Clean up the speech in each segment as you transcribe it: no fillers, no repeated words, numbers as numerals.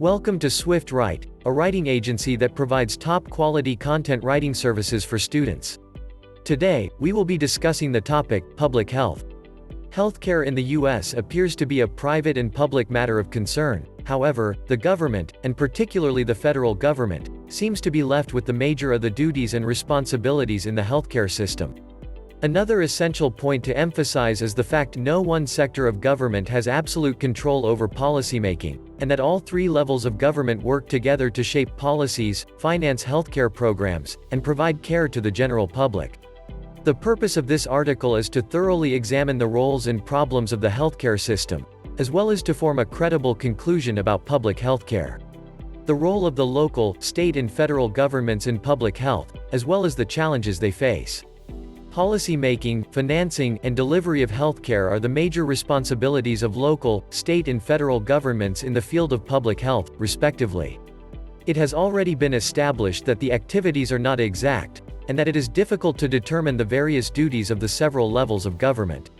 Welcome to Swift Write, a writing agency that provides top-quality content writing services for students. Today, we will be discussing the topic, public health. Healthcare in the U.S. appears to be a private and public matter of concern. However, the government, and particularly the federal government, seems to be left with the major of the duties and responsibilities in the healthcare system. Another essential point to emphasize is the fact no one sector of government has absolute control over policymaking, and that all three levels of government work together to shape policies, finance healthcare programs, and provide care to the general public. The purpose of this article is to thoroughly examine the roles and problems of the healthcare system, as well as to form a credible conclusion about public healthcare. The role of the local, state and federal governments in public health, as well as the challenges they face. Policy making, financing, and delivery of healthcare are the major responsibilities of local, state and federal governments in the field of public health, respectively. It has already been established that the activities are not exact, and that it is difficult to determine the various duties of the several levels of government.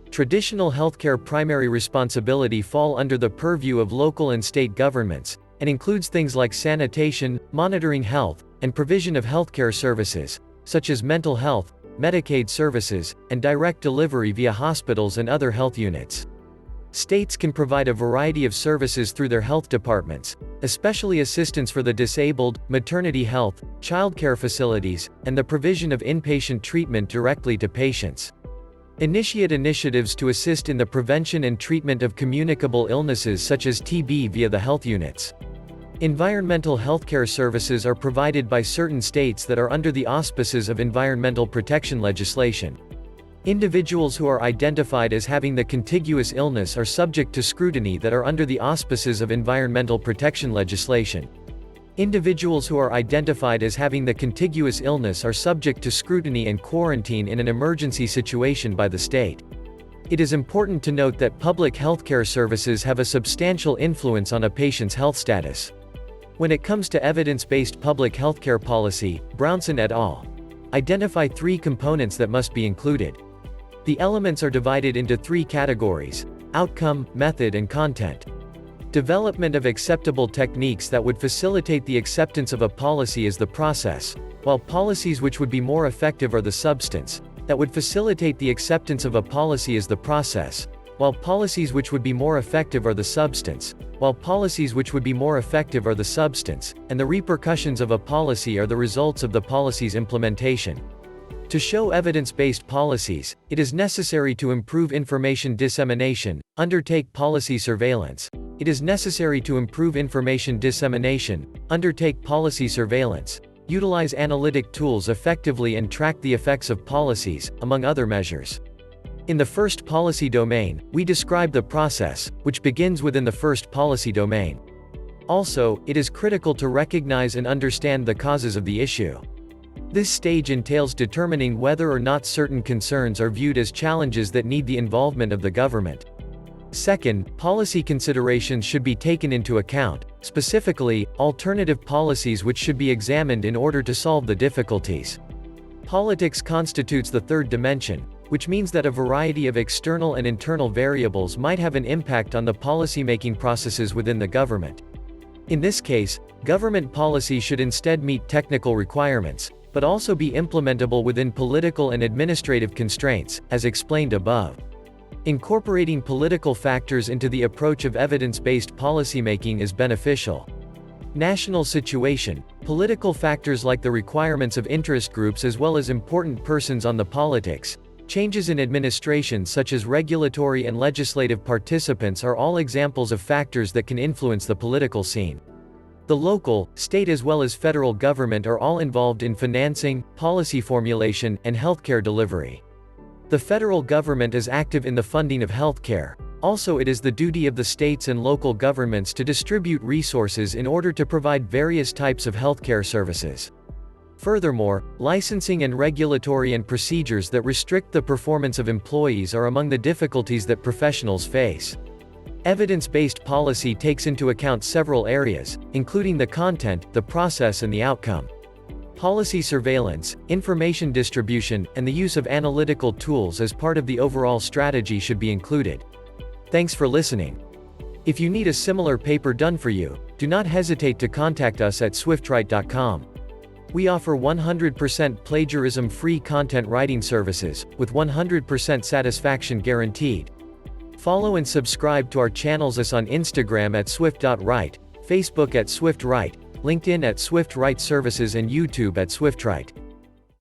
Traditional healthcare primary responsibility fall under the purview of local and state governments, and includes things like sanitation, monitoring health, and provision of healthcare services, such as mental health, Medicaid services, and direct delivery via hospitals and other health units. States can provide a variety of services through their health departments, especially assistance for the disabled, maternity health, childcare facilities, and the provision of inpatient treatment directly to patients. Initiate initiatives to assist in the prevention and treatment of communicable illnesses such as TB via the health units. Environmental healthcare services are provided by certain states that are under the auspices of environmental protection legislation. Individuals who are identified as having the contiguous illness are subject to scrutiny that are under the auspices of environmental protection legislation. Individuals who are identified as having the contiguous illness are subject to scrutiny and quarantine in an emergency situation by the state. It is important to note that public healthcare services have a substantial influence on a patient's health status. When it comes to evidence-based public healthcare policy, Brownson et al. Identify three components that must be included. The elements are divided into three categories: outcome, method and content. Development of acceptable techniques that would facilitate the acceptance of a policy is the process, while policies which would be more effective are the substance, that would facilitate the acceptance of a policy is the process, while policies which would be more effective are the substance, while policies which would be more effective are the substance, and the repercussions of a policy are the results of the policy's implementation. To show evidence-based policies, it is necessary to improve information dissemination, undertake policy surveillance. It is necessary to improve information dissemination, undertake policy surveillance, utilize analytic tools effectively and track the effects of policies, among other measures. In the first policy domain, we describe the process, which begins within the first policy domain. Also, it is critical to recognize and understand the causes of the issue. This stage entails determining whether or not certain concerns are viewed as challenges that need the involvement of the government. Second, policy considerations should be taken into account, specifically, alternative policies which should be examined in order to solve the difficulties. Politics constitutes the third dimension, which means that a variety of external and internal variables might have an impact on the policymaking processes within the government. In this case, government policy should instead meet technical requirements, but also be implementable within political and administrative constraints, as explained above. Incorporating political factors into the approach of evidence-based policymaking is beneficial. National situation, political factors like the requirements of interest groups as well as important persons on the politics, changes in administration such as regulatory and legislative participants are all examples of factors that can influence the political scene. The local, state as well as federal government are all involved in financing, policy formulation, and healthcare delivery. The federal government is active in the funding of healthcare. Also, it is the duty of the states and local governments to distribute resources in order to provide various types of healthcare services. Furthermore, licensing and regulatory and procedures that restrict the performance of employees are among the difficulties that professionals face. Evidence-based policy takes into account several areas, including the content, the process and the outcome. Policy surveillance, information distribution, and the use of analytical tools as part of the overall strategy should be included. Thanks for listening. If you need a similar paper done for you, do not hesitate to contact us at swiftwrite.com. We offer 100% plagiarism-free content writing services, with 100% satisfaction guaranteed. Follow and subscribe to our channels us on Instagram at swift.write, Facebook at swiftwrite, LinkedIn at swiftwrite services and YouTube at swiftwrite.